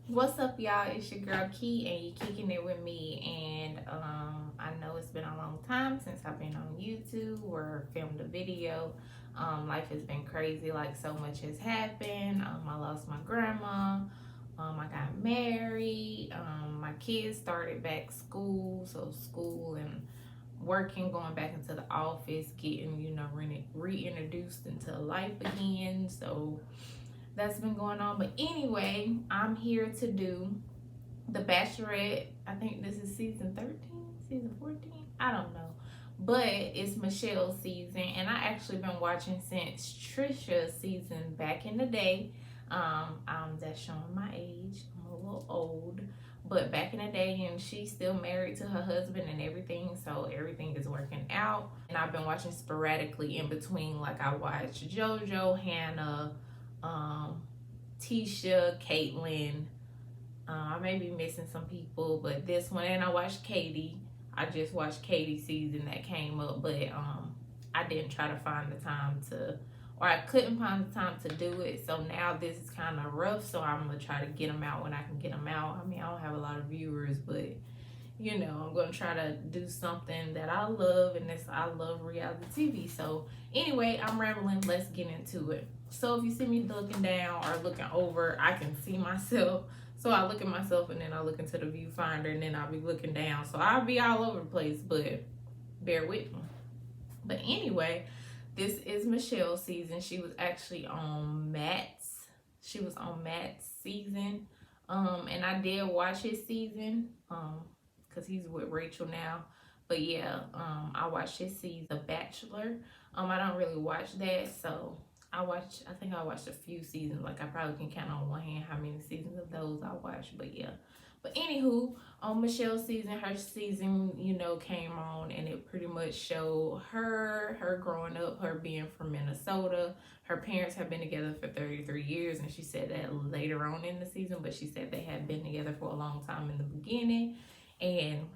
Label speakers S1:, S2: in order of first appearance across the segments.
S1: What's up, y'all? It's your girl Key, and you're kicking it with me. And I know it's been a long time since I've been on YouTube or filmed a video. Life has been crazy, like so much has happened. I lost my grandma. I got married. My kids started back school, so school and working, going back into the office, getting reintroduced into life again. So that's been going on. But anyway, I'm here to do the Bachelorette. I think this is season 13, season 14. I don't know. But it's Michelle's season, and I actually been watching since Trisha's season back in the day. That's showing my age. I'm a little old, but back in the day, and she's still married to her husband and everything, so everything is working out. And I've been watching sporadically in between, like I watched JoJo, Hannah, Tisha, Caitlyn. I may be missing some people, but this one, and I watched Katie. I just watched Katie's season that came up, but I didn't try to find the time to, or I couldn't find the time to do it. So now this is kind of rough. So I'm gonna try to get them out when I can get them out. I mean, I don't have a lot of viewers, but I'm gonna try to do something that I love, and I love reality TV. So anyway, I'm rambling. Let's get into it. So if you see me looking down or looking over, I can see myself. So I look at myself, and then I look into the viewfinder, and then I'll be looking down. So I'll be all over the place, but bear with me. But anyway, this is Michelle's season. She was actually on Matt's. She was on Matt's season. And I did watch his season. Because he's with Rachel now. But yeah, I watched his season, The Bachelor. I don't really watch that, so I think I watched a few seasons. Like I probably can count on one hand how many seasons of those I watched. But yeah. But anywho, on Michelle's season, her season, came on, and it pretty much showed her growing up, her being from Minnesota. Her parents have been together for 33 years, and she said that later on in the season, but she said they had been together for a long time in the beginning. And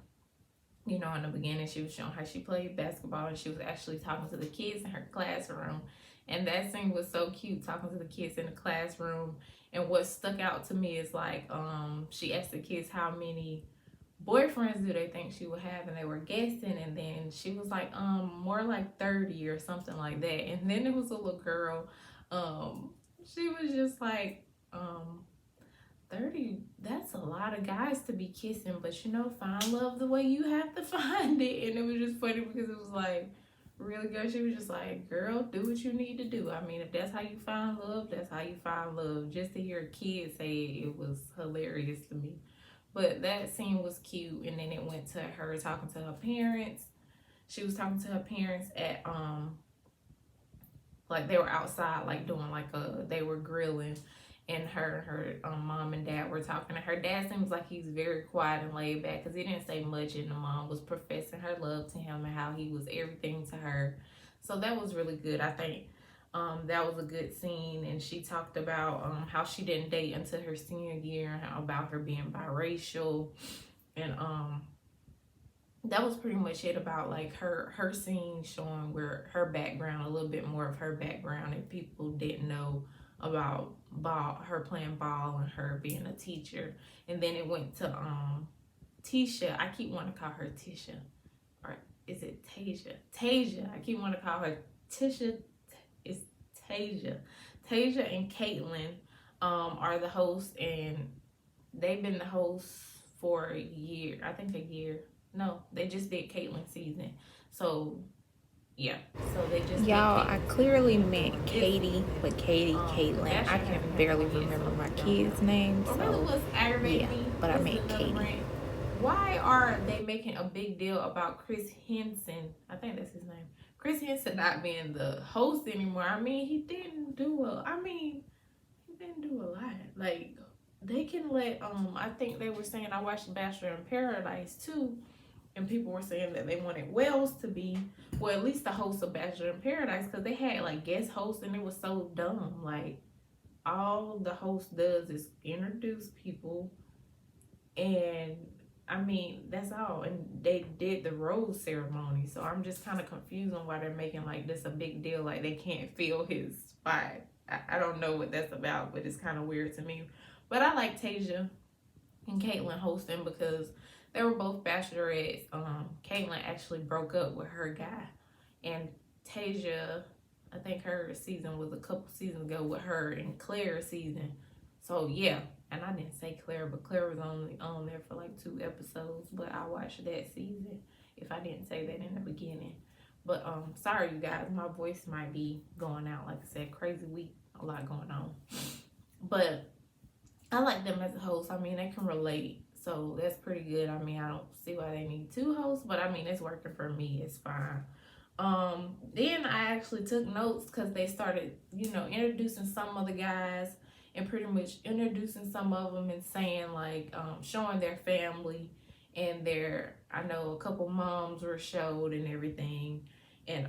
S1: in the beginning, she was showing how she played basketball, and she was actually talking to the kids in her classroom. And that scene was so cute, talking to the kids in the classroom. And what stuck out to me is like, she asked the kids how many boyfriends do they think she would have, and they were guessing. And then she was like, more like 30 or something like that. And then there was a little girl, she was just like, 30, that's a lot of guys to be kissing, but find love the way you have to find it. And it was just funny because it was like, really, girl, she was just like, girl, do what you need to do. I mean, if that's how you find love, that's how you find love. Just to hear a kid say it was hilarious to me. But that scene was cute. And then it went to her talking to her parents. She was talking to her parents at like they were outside, like doing they were grilling, and her mom and dad were talking. And her dad seems like he's very quiet and laid back because he didn't say much, and the mom was professing her love to him and how he was everything to her. So that was really good. I think that was a good scene. And she talked about how she didn't date until her senior year, and how about her being biracial. And that was pretty much it about like her scene, showing where her background, a little bit more of her background, if people didn't know about ball, her playing ball, and her being a teacher. And then it went to Tisha. I keep wanting to call her Tisha, or is it Tasia? I keep wanting to call her Tisha. It's Tasia. Tasia and Caitlyn are the hosts, and they've been the hosts for a year. I think a year. No, they just did Caitlyn's season. So yeah, so they just
S2: Y'all, I clearly meant Katie, but Caitlyn. I can barely remember my kids' names. So, yeah, but I meant Katie.
S1: Why are they making a big deal about Chris Henson? I think that's his name. Chris Henson not being the host anymore. I mean, he didn't do a lot. Like, they can let I think they were saying, I watched Bachelor in Paradise too, and people were saying that they wanted Wells to be, well, at least the host of Bachelor in Paradise, because they had like guest hosts, and it was so dumb. Like, all the host does is introduce people, and I mean, that's all. And they did the rose ceremony, so I'm just kind of confused on why they're making like this a big deal, like they can't fill his spot. I don't know what that's about, but it's kind of weird to me. But I like Tasia and Caitlyn hosting because they were both bachelorettes. Caitlyn actually broke up with her guy, and Tasia, I think her season was a couple seasons ago with her and Claire's season. So yeah, and I didn't say Claire, but Claire was only on there for like 2 episodes. But I watched that season. If I didn't say that in the beginning, but sorry you guys, my voice might be going out. Like I said, crazy week, a lot going on. But I like them as a host. I mean, they can relate, so that's pretty good. I mean, I don't see why they need 2 hosts, but I mean, it's working for me. It's fine. Then I actually took notes because they started, introducing some of the guys and pretty much introducing some of them and saying like, showing their family and I know a couple moms were showed and everything, and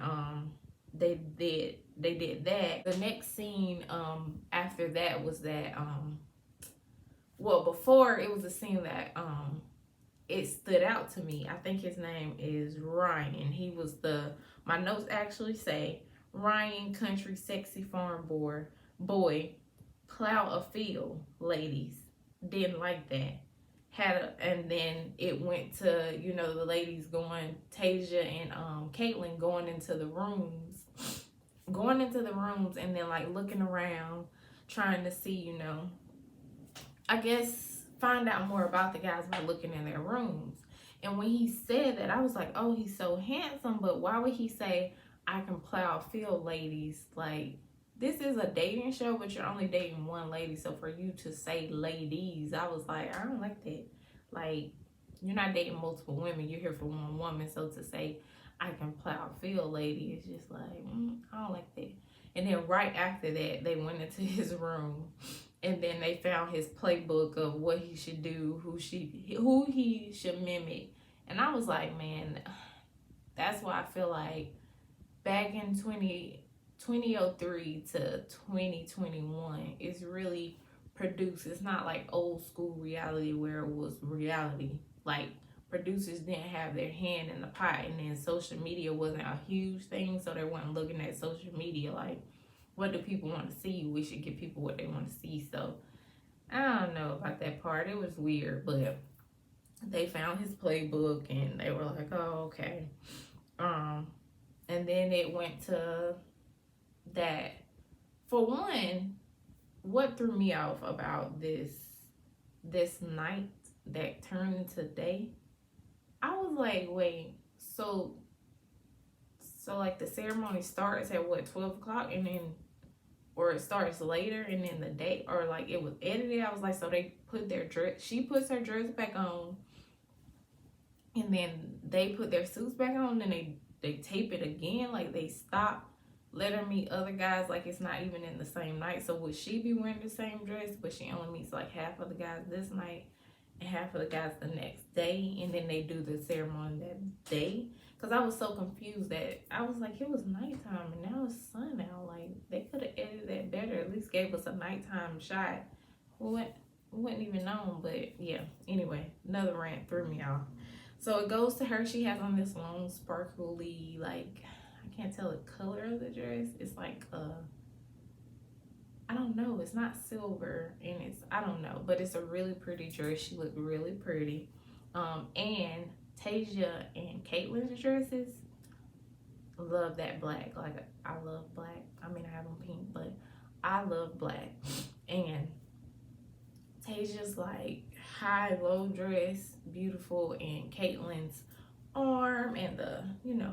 S1: they did that. The next scene after that was that well, before it was a scene that it stood out to me. I think his name is Ryan. He was my notes actually say Ryan, country sexy farm boy, plow a field, ladies. Didn't like that. And then it went to, the ladies going, Tasia and Caitlyn going into the rooms, and then like looking around, trying to see, I guess find out more about the guys by looking in their rooms. And when he said that, I was like, oh, he's so handsome, but why would he say I can plow a field, ladies? Like, this is a dating show, but you're only dating one lady. So for you to say ladies, I was like, I don't like that. Like, you're not dating multiple women. You're here for one woman. So to say I can plow a field, lady, it's just like, I don't like that. And then right after that, they went into his room, and then they found his playbook of what he should do, who he should mimic. And I was like, man, that's why I feel like back in 2003 to 2021, it's really produced. It's not like old school reality where it was reality. Like, producers didn't have their hand in the pot, and then social media wasn't a huge thing, so they weren't looking at social media like, what do people want to see? We should give people what they want to see. So I don't know about that part. It was weird, but they found his playbook and they were like, oh, okay. And then it went to that. For one, what threw me off about this night that turned into day, I was like, wait, so like the ceremony starts at what, 12 o'clock, and then, or it starts later, and then the day, or like it was edited. I was like, so they put their dress, she puts her dress back on, and then they put their suits back on, and they tape it again, like they stop, let her meet other guys, like it's not even in the same night. So would she be wearing the same dress, but she only meets like half of the guys this night and half of the guys the next day, and then they do the ceremony that day? Because I was so confused that I was like, it was nighttime and now it's sun out. Like, they could have edited that better, at least gave us a nighttime shot. We wouldn't even known. But yeah, anyway, another rant threw me off. So it goes to her. She has on this long sparkly, like, I can't tell the color of the dress. It's like I don't know, it's not silver, and I don't know, but it's a really pretty dress. She looked really pretty. And Tasia and Caitlyn's dresses, love that black. Like, I love black. I mean, I have on pink, but I love black. And Tasia's like high, low dress, beautiful, and Caitlyn's arm and the,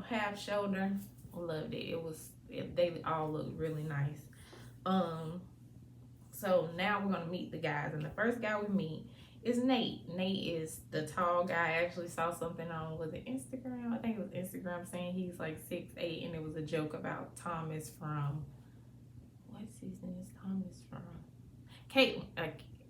S1: half shoulder, loved it. They all looked really nice. So now we're gonna meet the guys, and the first guy we meet is Nate. Nate is the tall guy. I actually saw something on, was it Instagram? I think it was Instagram, saying he's like 6'8", and it was a joke about Thomas from, what season is Thomas from?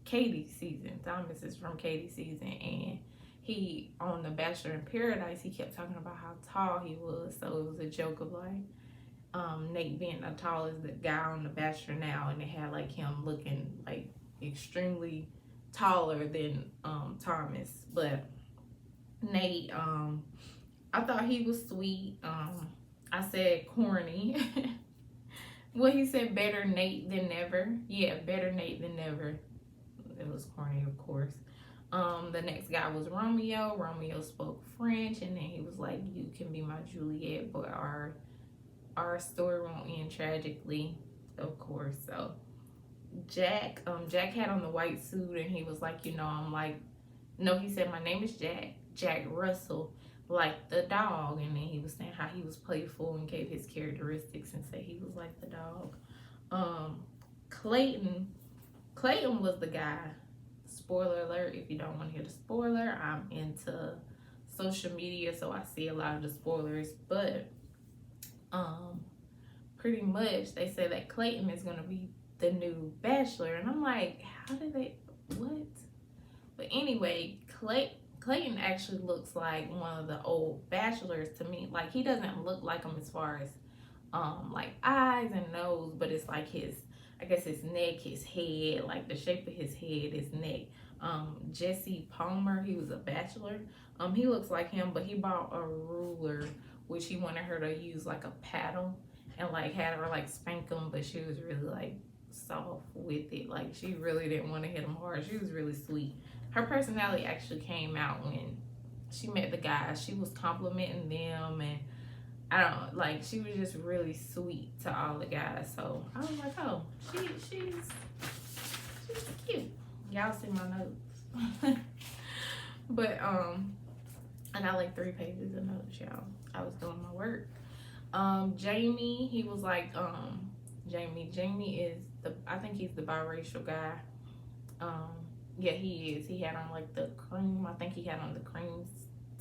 S1: Katie's season. Thomas is from Katie's season, and he, on the Bachelor in Paradise, he kept talking about how tall he was. So it was a joke of like Nate being the tallest guy on the Bachelor now, and they had like him looking like extremely taller than Thomas. But Nate, I thought he was sweet. I said corny. Well, he said better Nate than never. Yeah, better Nate than never. it was corny, of course. The next guy was Romeo. Romeo spoke French, and then he was like, "You can be my Juliet, but our story won't end tragically," of course. So Jack had on the white suit, and he was like, I'm like, no, he said, "My name is Jack Russell, like the dog." And then he was saying how he was playful and gave his characteristics and said he was like the dog. Clayton was the guy. Spoiler alert, if you don't want to hear the spoiler, I'm into social media, so I see a lot of the spoilers, but pretty much they say that Clayton is going to be the new Bachelor, and I'm like, how did they, what? But anyway, Clayton actually looks like one of the old Bachelors to me. Like, he doesn't look like him as far as like eyes and nose, but it's like his, I guess his neck, his head, like the shape of his head, his neck. Jesse Palmer, he was a Bachelor. He looks like him, but he bought a ruler, which he wanted her to use like a paddle, and like had her like spank him, but she was really like soft with it. Like, she really didn't want to hit him hard. She was really sweet. Her personality actually came out when she met the guys. She was complimenting them, and I don't know, like, she was just really sweet to all the guys. So I was like, oh, she's cute. Y'all see my notes. But I got like 3 pages of notes, y'all. I was doing my work. Jamie, he was like, Jamie is I think he's the biracial guy. Yeah, he is. He had on like the cream. I think he had on the cream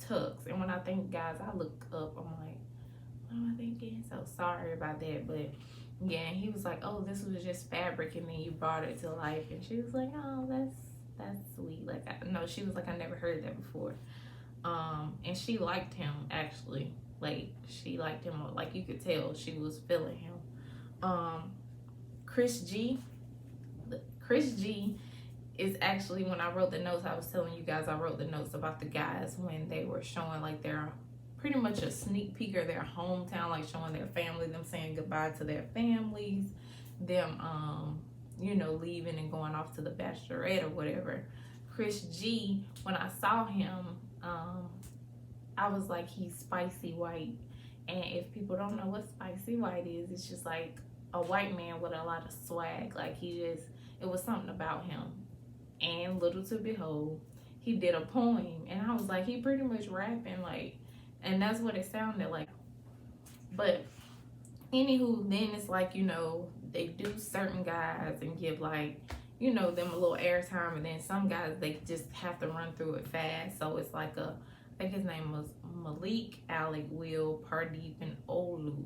S1: tux. And when I think guys, I look up, I'm like, what am I thinking? So sorry about that. But yeah, and he was like, oh, this was just fabric, and then you brought it to life. And she was like, oh, that's sweet. Like, no, she was like, I never heard that before. And she liked him, actually. Like, she liked him. Like, you could tell she was feeling him. Chris G is actually, when I wrote the notes, I was telling you guys, I wrote the notes about the guys when they were showing like their, pretty much a sneak peek of their hometown, like showing their family, them saying goodbye to their families, them leaving and going off to the Bachelorette or whatever. Chris G, when I saw him, I was like, he's spicy white. And if people don't know what spicy white is, it's just like a white man with a lot of swag. Like, it was something about him. And little to behold, he did a poem, and I was like, he pretty much rapping, like, and that's what it sounded like. But anywho, then it's like, they do certain guys and give like, them a little airtime, and then some guys, they just have to run through it fast. So it's like I think his name was Malik, Alec, Will, Pardeep, and Olu.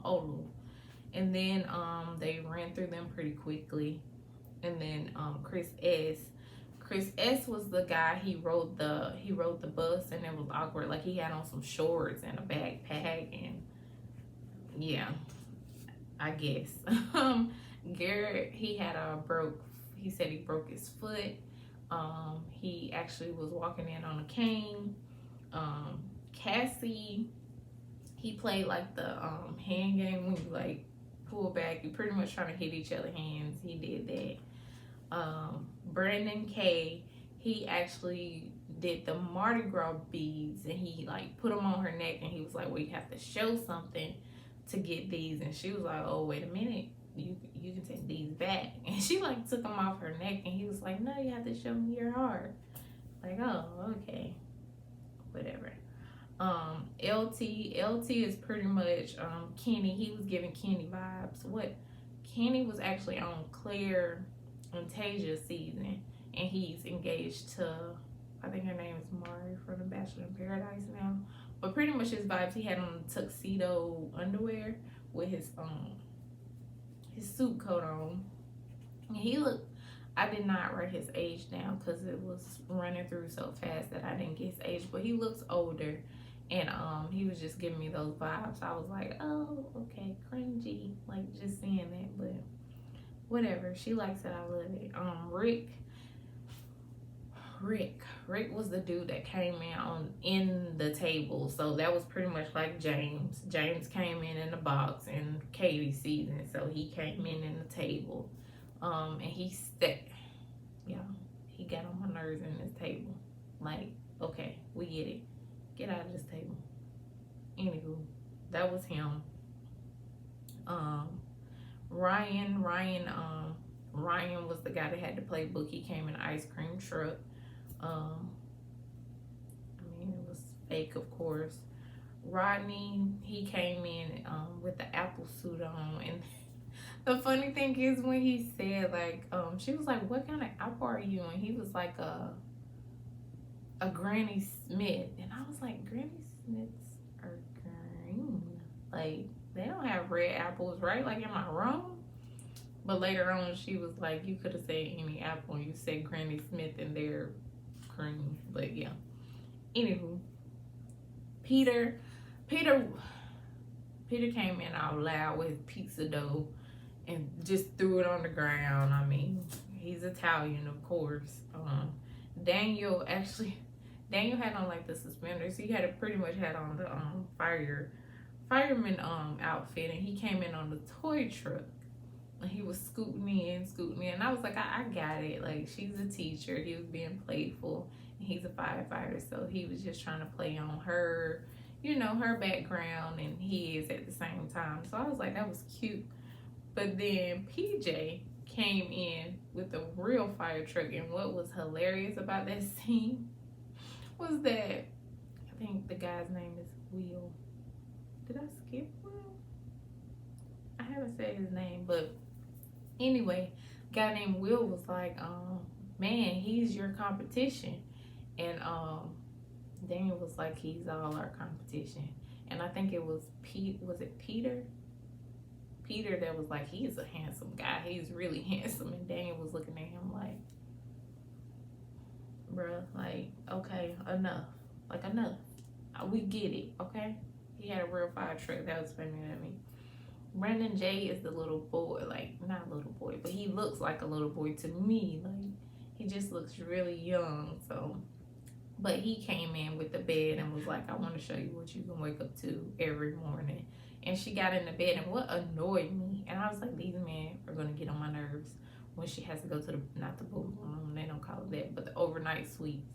S1: Olu. And then they ran through them pretty quickly. And then Chris S was the guy. He rode the bus, and it was awkward. Like, he had on some shorts and a backpack, and yeah, I guess. Garrett, he said he broke his foot. He actually was walking in on a cane. Cassie, he played like the hand game when you like pull back, you pretty much trying to hit each other's hands. He did that. Brandon K, he actually did the Mardi Gras beads, and he like put them on her neck, and he was like, well, you have to show something to get these. And she was like, oh, wait a minute, you can take these back. And she like took them off her neck, and he was like, no, you have to show me your heart. Like, oh, okay, whatever. LT is pretty much Kenny. He was giving Kenny vibes. What Kenny was actually on Claire and Tasia's season, and he's engaged to, I think her name is Mari from The Bachelor in Paradise now. But pretty much his vibes, he had on tuxedo underwear with his suit coat on. And he looked, I did not write his age down because it was running through so fast that I didn't get his age, but he looks older. And he was just giving me those vibes. I was like, oh, okay, cringy, like just seeing that, but whatever. She likes it, I love it. Rick was the dude that came in the table. So that was pretty much like James. James came in the box in Katie's season, so he came in the table. And nerves in this table. Like, okay, we get it. Get out of this table. Anywho, that was him. Ryan was the guy that had to play book. He came in an ice cream truck. I mean, it was fake, of course. Rodney, he came in with the Apple suit on, and the funny thing is when he said, like, she was like, what kind of apple are you? And he was like a Granny Smith. And I was like, Granny Smiths are green. Like, they don't have red apples, right? Like, am I wrong? But later on, she was like, you could have said any apple, and you said Granny Smith, and they're green. But yeah. Anywho, Peter came in all loud with pizza dough and just threw it on the ground. I mean, he's Italian, of course. Daniel had on like the suspenders. He pretty much had on the fireman outfit, and he came in on the toy truck. And he was scooting in. And I was like, I got it. Like, she's a teacher. He was being playful. And he's a firefighter, so he was just trying to play on her, you know, her background and his at the same time. So I was like, that was cute. But then PJ came in with a real fire truck, and what was hilarious about that scene was that, I think the guy's name is Will. Did I skip Will? I haven't said his name, but anyway, a guy named Will was like, man, he's your competition. And Daniel was like, he's all our competition. And I think it was Peter? Peter that was like, he's a handsome guy. He's really handsome. And Daniel was looking at him like, bruh, like, okay, enough. Like, enough. We get it, okay? He had a real fire truck. That was funny to me. Brandon J is the little boy. Like, not little boy, but he looks like a little boy to me. Like, he just looks really young, so. But he came in with the bed and was like, I want to show you what you can wake up to every morning. And she got in the bed, and what annoyed me, and I was like, these men are going to get on my nerves when she has to go to the, not the boo room, they don't call it that, but the overnight suites.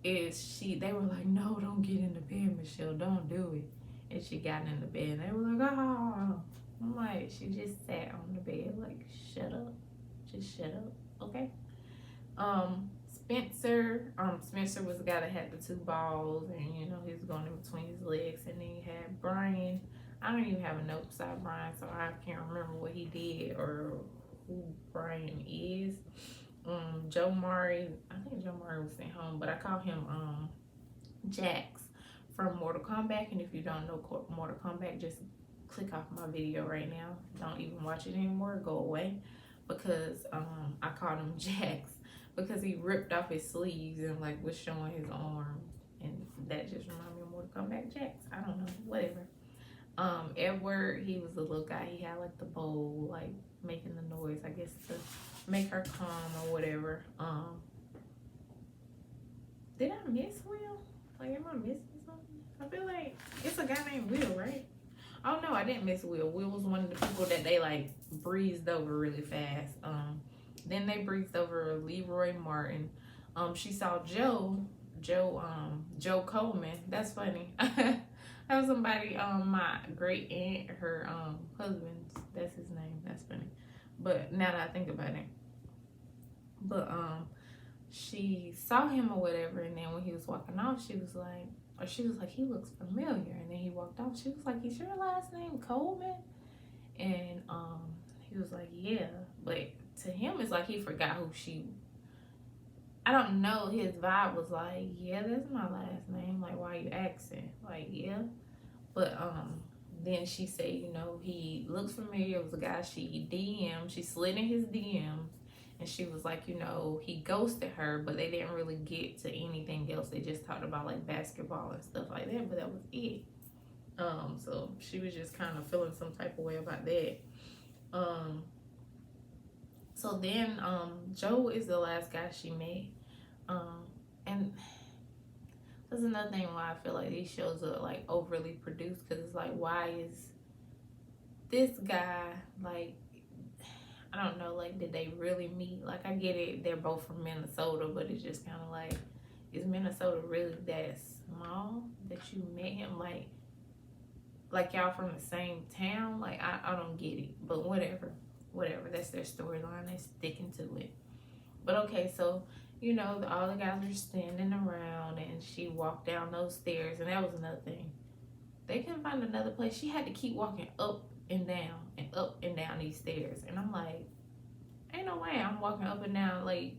S1: They were like, no, don't get in the bed, Michelle, don't do it. And she got in the bed, and they were like, oh. I'm like, she just sat on the bed, like, shut up. Just shut up, okay? Spencer was the guy that had the two balls, and you know he was going in between his legs. And then you had Brian. I don't even have a note beside Brian, so I can't remember what he did or who Brian is. Joe Murray, I think Joe Murray was sent home, but I call him Jax from Mortal Kombat. And if you don't know Mortal Kombat, just click off my video right now. Don't even watch it anymore. Go away, because I called him Jax because he ripped off his sleeves and like was showing his arm, and that just reminded me of Mortal Kombat. Jax, I don't know, whatever. Edward, he was the little guy. He had like the bowl, like making the noise, I guess, to make her calm or whatever. Did I miss Will? Like, am I missing something? I feel like it's a guy named Will, right? Oh no, I didn't miss Will. Will was one of the people that they like breezed over really fast. Then they breezed over Leroy Martin. She saw Joe Coleman. That's funny. That was somebody, my great aunt, her husband's, that's his name. That's funny. But now that I think about it. But she saw him or whatever, and then when he was walking off, she was like, he looks familiar. And then he walked off. She was like, is your last name Coleman? And he was like, yeah. But to him, it's like he forgot who she, I don't know, his vibe was like, yeah, that's my last name. Like, why are you asking? Like, yeah. But then she said, you know, he looks familiar. It was a guy she DM'd. She slid in his DMs. And she was like, you know, he ghosted her, but they didn't really get to anything else. They just talked about like basketball and stuff like that, but that was it. So she was just kind of feeling some type of way about that. So then Joe is the last guy she met. And that's another thing why I feel like these shows are like overly produced, because it's like, why is this guy like, I don't know, like, did they really meet? Like, I get it, they're both from Minnesota, but it's just kind of like, is Minnesota really that small that you met him? Like y'all from the same town? Like, I don't get it, but whatever. Whatever, that's their storyline, they're sticking to it. But okay, so, you know, all the guys are standing around, and she walked down those stairs, and that was another thing. They couldn't find another place. She had to keep walking up and down these stairs. And I'm like, ain't no way I'm walking up and down like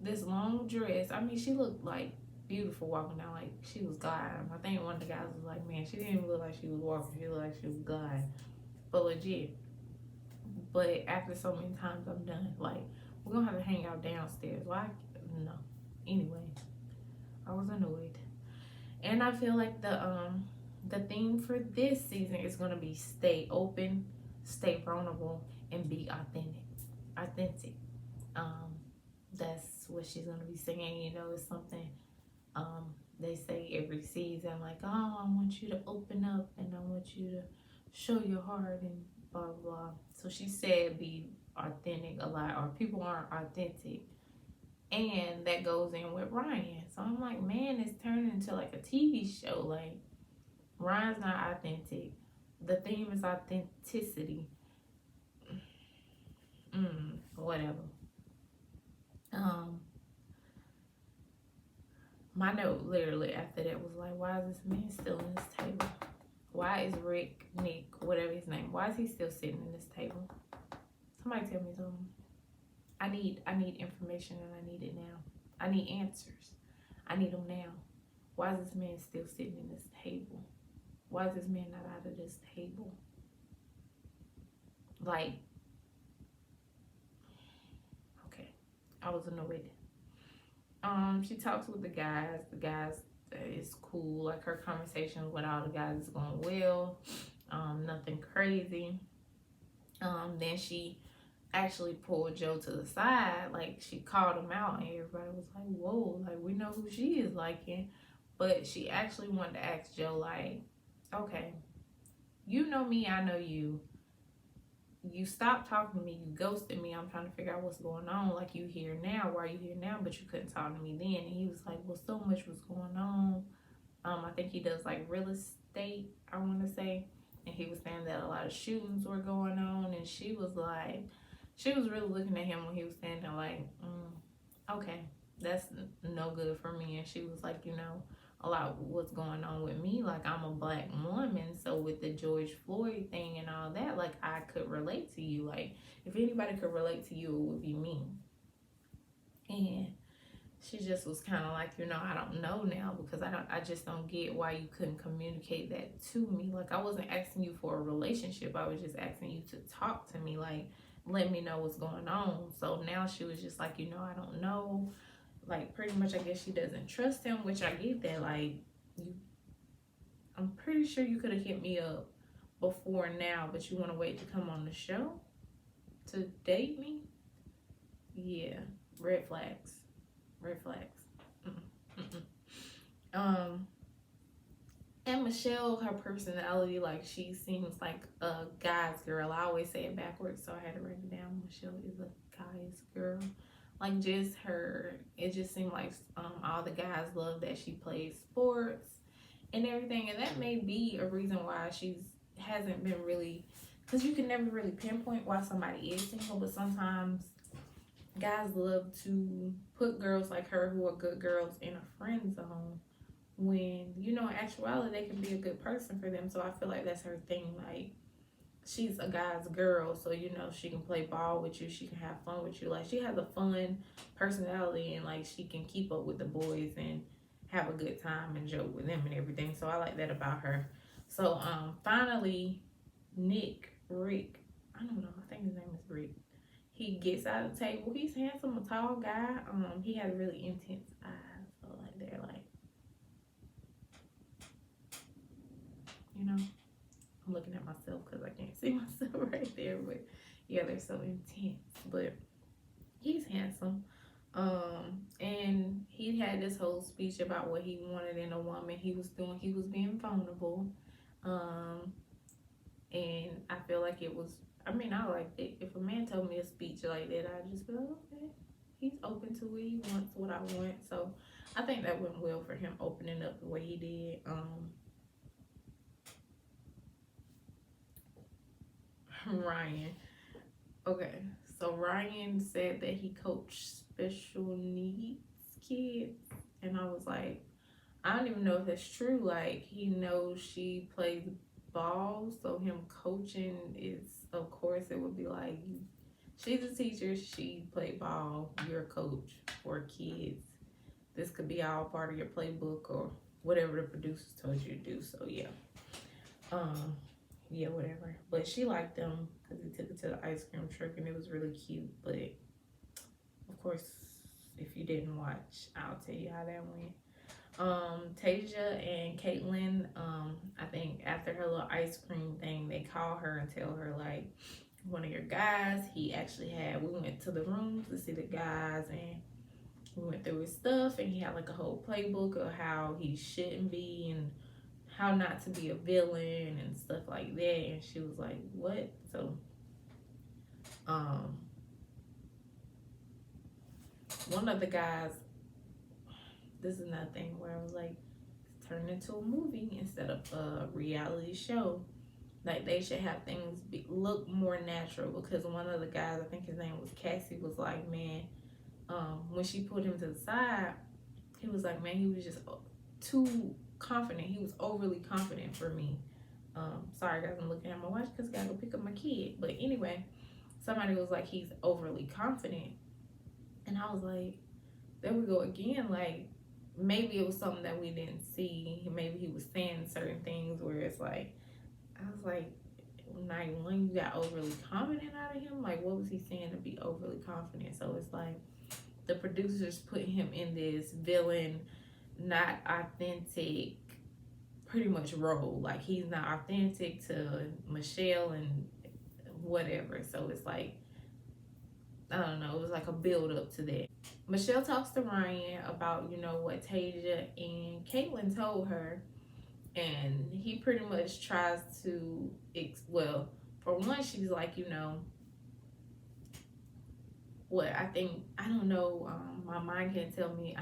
S1: this long dress. I mean, she looked like beautiful walking down, like she was gliding. I think one of the guys was like, man, she didn't even look like she was walking. She looked like she was gliding. But legit. But after so many times, I'm done. Like, we're gonna have to hang out downstairs. Why? No. Anyway, I was annoyed. And I feel like the theme for this season is gonna be stay open, stay vulnerable, and be authentic. That's what she's gonna be singing. You know, it's something they say every season, like, oh, I want you to open up and I want you to show your heart and blah blah blah. So she said be authentic a lot, or people aren't authentic. And that goes in with Ryan. So I'm like, man, it's turning into like a TV show. Like, Ryan's not authentic. The theme is authenticity. Whatever. My note literally after that was like, why is this man still in this table? Why is Nick, whatever his name, why is he still sitting in this table? Somebody tell me something. I need information, and I need it now. I need answers. I need them now. Why is this man still sitting in this table? Why is this man not out of this table? Like, okay, I was annoyed. She talks with the guys. The guys is cool. Like, her conversations with all the guys is going well. Nothing crazy. Then she actually pulled Joe to the side. Like, she called him out, and everybody was like, whoa, like, we know who she is liking. But she actually wanted to ask Joe, like, okay, you know me, I know you. You stopped talking to me, you ghosted me. I'm trying to figure out what's going on. Like, you here now, why are you here now? But you couldn't talk to me then. And he was like, well, so much was going on. I think he does like real estate, I want to say. And he was saying that a lot of shootings were going on. And she was like, she was really looking at him when he was standing there like, okay, that's no good for me. And she was like, you know, a lot what's going on with me. Like, I'm a black woman, so with the George Floyd thing and all that, like, I could relate to you. Like, if anybody could relate to you, it would be me. And she just was kind of like, you know, I don't know now, because I just don't get why you couldn't communicate that to me. Like, I wasn't asking you for a relationship. I was just asking you to talk to me. Like, let me know what's going on. So now she was just like, you know, I don't know. Like, pretty much, I guess she doesn't trust him, which I get that. Like, I'm pretty sure you could have hit me up before now, but you want to wait to come on the show to date me? Yeah, red flags. And Michelle, her personality, like, she seems like a guy's girl. I always say it backwards, so I had to write it down. Michelle is a guy's girl. Like, just her, it just seemed like all the guys love that she plays sports and everything. And that may be a reason why hasn't been really, because you can never really pinpoint why somebody is single, but sometimes guys love to put girls like her who are good girls in a friend zone, when, you know, in actuality, they can be a good person for them. So I feel like that's her thing. Like, she's a guy's girl, so, you know, she can play ball with you, she can have fun with you. Like, she has a fun personality, and like, she can keep up with the boys and have a good time and joke with them and everything. So I like that about her. So finally, Rick, I don't know, I think his name is Rick. He gets out of the table. He's handsome, a tall guy. He has really intense eyes, so like, they're like, you know, I'm looking at myself because I can't see myself right there, but yeah, they're so intense. But he's handsome. And he had this whole speech about what he wanted in a woman. He was being vulnerable. And I feel like it was I mean, I liked it. If a man told me a speech like that, I'd just be like, okay, he's open to it. He wants what I want. So I think that went well for him opening up the way he did. Ryan. Okay, so Ryan said that he coached special needs kids, and I was like, I don't even know if that's true. Like, he knows she plays ball, so him coaching is, of course, it would be like, she's a teacher, she played ball, you're a coach for kids. This could be all part of your playbook or whatever the producers told you to do. So yeah, yeah, whatever. But she liked them because he took it to the ice cream truck and it was really cute. But of course, if you didn't watch, I'll tell you how that went. Tasia and Caitlyn, I think after her little ice cream thing, they call her and tell her, like, one of your guys, we went to the rooms to see the guys, and we went through his stuff, and he had like a whole playbook of how he shouldn't be and how not to be a villain and stuff like that. And she was like, what? So one of the guys, this is another thing where I was like, turn into a movie instead of a reality show. Like, they should have things look more natural, because one of the guys, I think his name was Cassie, was like, man, when she put him to the side, he was like, man, he was just too confident. He was overly confident for me. Sorry guys, I'm looking at my watch because I gotta go pick up my kid. But anyway, somebody was like, he's overly confident. And I was like, there we go again. Like, maybe it was something that we didn't see. Maybe he was saying certain things where it's like, I was like, night one, you got overly confident out of him. Like, what was he saying to be overly confident? So it's like the producers put him in this villain, not authentic, pretty much role. Like, he's not authentic to Michelle and whatever. So it's like, I don't know, it was like a build up to that. Michelle talks to Ryan about, you know, what Tasia and Caitlyn told her, and he pretty much tries to, well, for one, she's like, you know, what I think, I don't know, my mind can't tell me,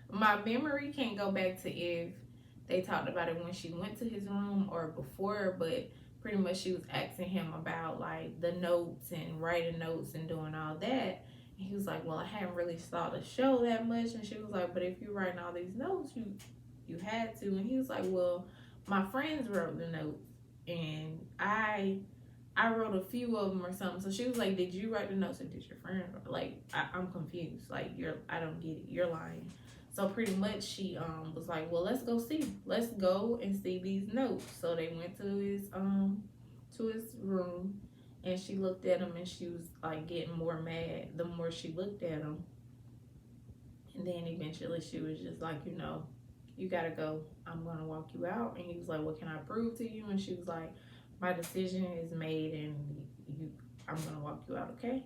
S1: my memory can't go back to if they talked about it when she went to his room or before, but pretty much she was asking him about like the notes and writing notes and doing all that. And he was like, well, I hadn't really saw the show that much. And she was like, but if you're writing all these notes, you had to. And he was like, well, my friends wrote the notes and I wrote a few of them or something. So she was like, did you write the notes or did your friend? Like, I'm confused. Like, I don't get it. You're lying. So pretty much she was like, well, let's go and see these notes. So they went to his room, and she looked at him, and she was like getting more mad the more she looked at him. And then eventually she was just like, you know, you gotta go. I'm gonna walk you out. And he was like, what can I prove to you? And she was like, my decision is made, and I'm gonna walk you out, okay?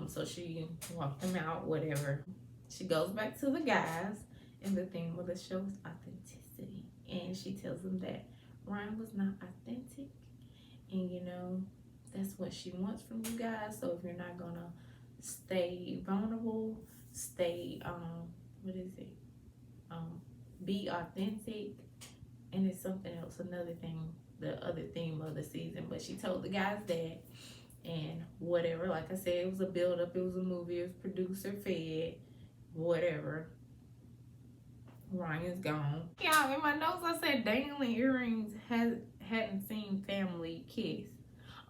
S1: So she walked him out, whatever. She goes back to the guys, and the theme of the show is authenticity. And she tells them that Ryan was not authentic, and you know, that's what she wants from you guys. So if you're not gonna stay vulnerable, stay be authentic, and it's something else, another thing, the other theme of the season. But she told the guys that, and whatever, like I said, it was a build up, it was a movie, it was producer fed, whatever. Ryan's gone. Yeah, in my notes I said dangling earrings hadn't seen family kiss.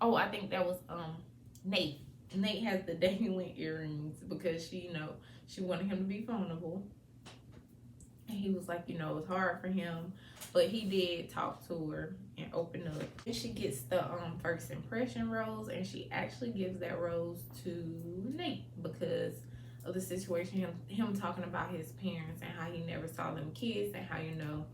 S1: Oh, I think that was Nate. Nate has the dangling earrings because she, you know, she wanted him to be vulnerable. And he was like, you know, it was hard for him, but he did talk to her and open up. And she gets the first impression rose, and she actually gives that rose to Nate because of the situation, him talking about his parents and how he never saw them kiss, and how, you know,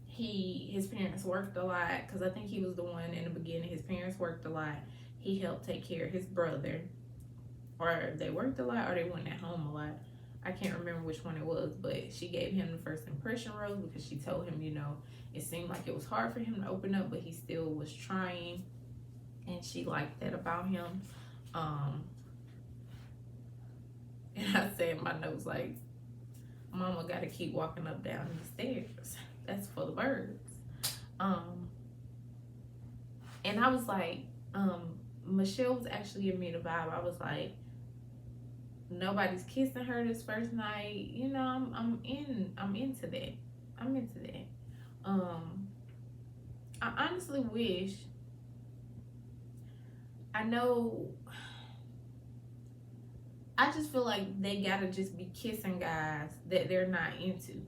S1: his parents worked a lot, because I think he was the one in the beginning. His parents worked a lot. He helped take care of his brother, or they worked a lot, or they went at home a lot. I can't remember which one it was, but she gave him the first impression rose because she told him, you know, it seemed like it was hard for him to open up, but he still was trying. and she liked that about him. And I said in my notes, like, mama gotta keep walking up down these stairs. That's for the birds. And I was like, Michelle was actually giving me the vibe. I was like, nobody's kissing her this first night. You know, I'm into that. I'm into that. I honestly wish, I know, I just feel like they gotta just be kissing guys that they're not into.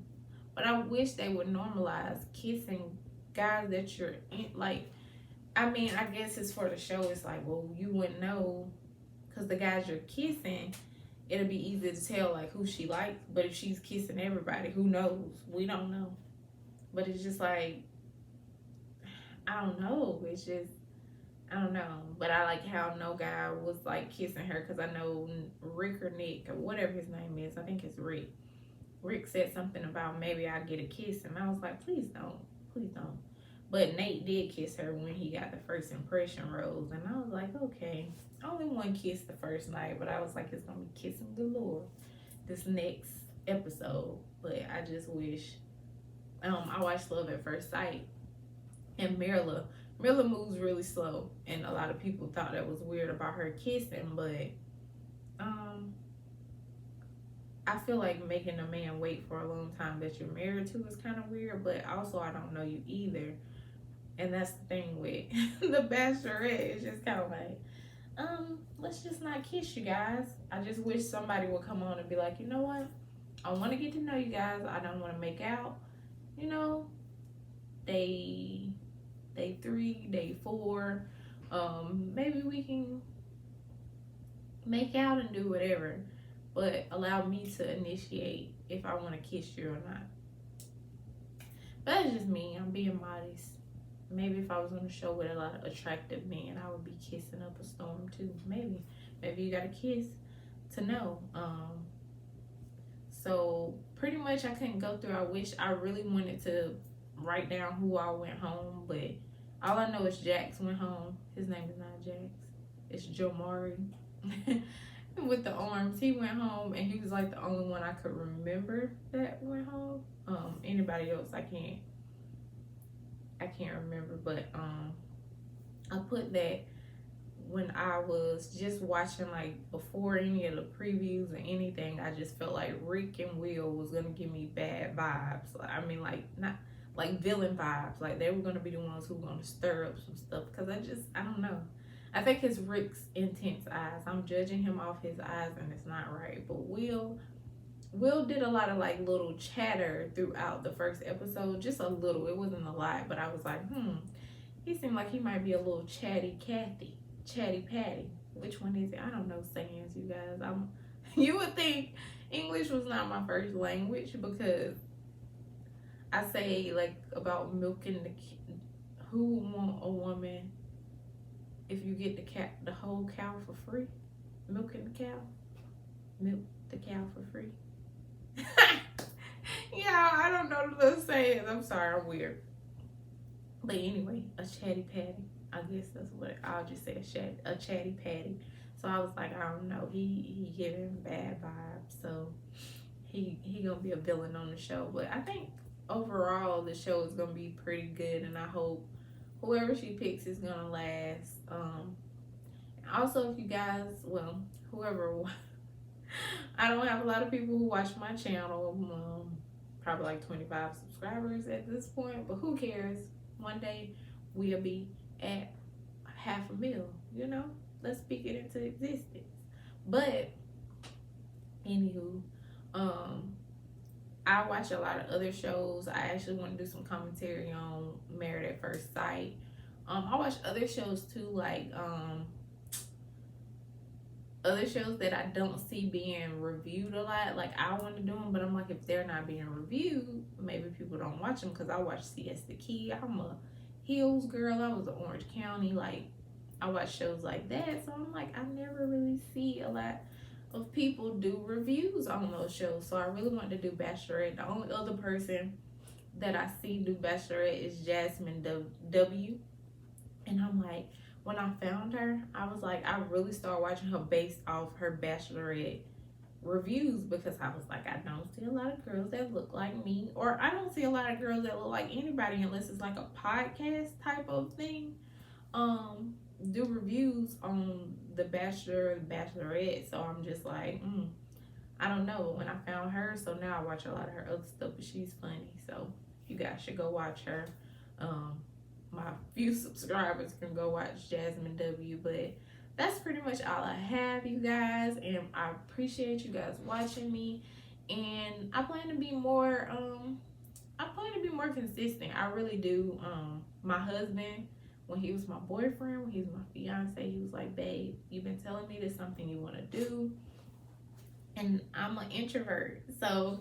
S1: But I wish they would normalize kissing guys that you're in. Like, I mean, I guess it's for the show. It's like, well, you wouldn't know because the guys you're kissing, it'll be easy to tell like who she likes. But if she's kissing everybody, who knows? We don't know. But it's just like, I don't know. It's just, I don't know. But I like how no guy was like kissing her, because I know Rick or Nick or whatever his name is. I think it's Rick. Rick said something about maybe I'll get a kiss, and I was like, please don't. Please don't. But Nate did kiss her when he got the first impression rose, and I was like, okay. Only one kiss the first night, but I was like, it's gonna be kissing galore this next episode. But I just wish, I watched Love at First Sight, and Mirla moves really slow, and a lot of people thought that was weird about her kissing, but I feel like making a man wait for a long time that you're married to is kind of weird, but also I don't know you either. And that's the thing with the Bachelorette. It's just kind of like, let's just not kiss you guys. I just wish somebody would come on and be like, you know what? I want to get to know you guys. I don't want to make out. You know, day 3, day 4. Maybe we can make out and do whatever. But allow me to initiate if I want to kiss you or not. But that's just me. I'm being modest. Maybe if I was on a show with a lot of attractive men, I would be kissing up a storm too. Maybe you got to kiss to know. So pretty much I couldn't go through. I wish I really wanted to write down who all went home, but all I know is Jax went home. His name is not Jax. It's Jomari. With the arms, he went home, and he was like the only one I could remember that went home. Anybody else I can't remember, but I put that when I was just watching, like before any of the previews or anything, I just felt like Rick and Will was gonna give me bad vibes. I mean, like, not like villain vibes, like they were gonna be the ones who were gonna stir up some stuff, because I don't know. I think it's Rick's intense eyes. I'm judging him off his eyes, and it's not right. But Will did a lot of like little chatter throughout the first episode, just a little. It wasn't a lot, but I was like, he seemed like he might be a little chatty Patty. Which one is it? I don't know sayings, you guys. You would think English was not my first language, because I say like about milking who would want a woman if you get the whole cow for free? Milking the cow? Milk the cow for free? Yeah, I don't know the sayings. I'm sorry, I'm weird. But anyway, a chatty patty. I guess that's what I'll just say, a chatty patty. So I was like, I don't know. He giving bad vibes. So he gonna be a villain on the show. But I think overall the show is gonna be pretty good, and I hope whoever she picks is gonna last. Also, if you guys, well, whoever, I don't have a lot of people who watch my channel, probably like 25 subscribers at this point, but who cares? One day we'll be at 500,000, you know? Let's speak it into existence. But anywho, I watch a lot of other shows. I actually want to do some commentary on Married at First Sight. I watch other shows too, like other shows that I don't see being reviewed a lot. Like, I want to do them, but I'm like, if they're not being reviewed, maybe people don't watch them, because I watch CS The Key. I'm a Hills girl. I was in Orange County. Like, I watch shows like that. So I'm like, I never really see a lot of people do reviews on those shows. So I really want to do Bachelorette. The only other person that I see do Bachelorette is Jasmine W. And I'm like, when I found her, I was like, I really started watching her based off her Bachelorette reviews, because I was like, I don't see a lot of girls that look like me, or I don't see a lot of girls that look like anybody unless it's like a podcast type of thing. Do reviews on the Bachelor, the Bachelorette. So I'm just like, I don't know. When I found her, so now I watch a lot of her other stuff, but she's funny. So you guys should go watch her. My few subscribers can go watch Jasmine W. But that's pretty much all I have, you guys, and I appreciate you guys watching me. And I plan to be more consistent. I really do. My husband, when he was my boyfriend, when he was my fiance, he was like, babe, you've been telling me there's something you want to do, and I'm an introvert, so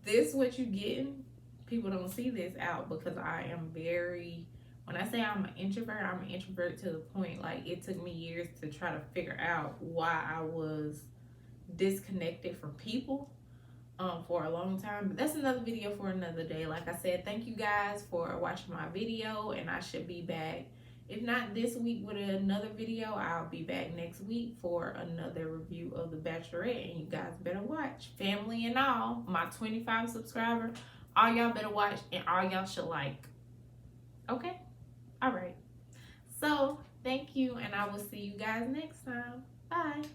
S1: this what you getting. People don't see this out, because I am very, when I say I'm an introvert to the point, like, it took me years to try to figure out why I was disconnected from people for a long time. But that's another video for another day. Like I said, thank you guys for watching my video, and I should be back, if not this week with another video, I'll be back next week for another review of The Bachelorette, and you guys better watch, family and all, my 25 subscribers, all y'all better watch, and all y'all should like. Okay? All right. So thank you, and I will see you guys next time. Bye.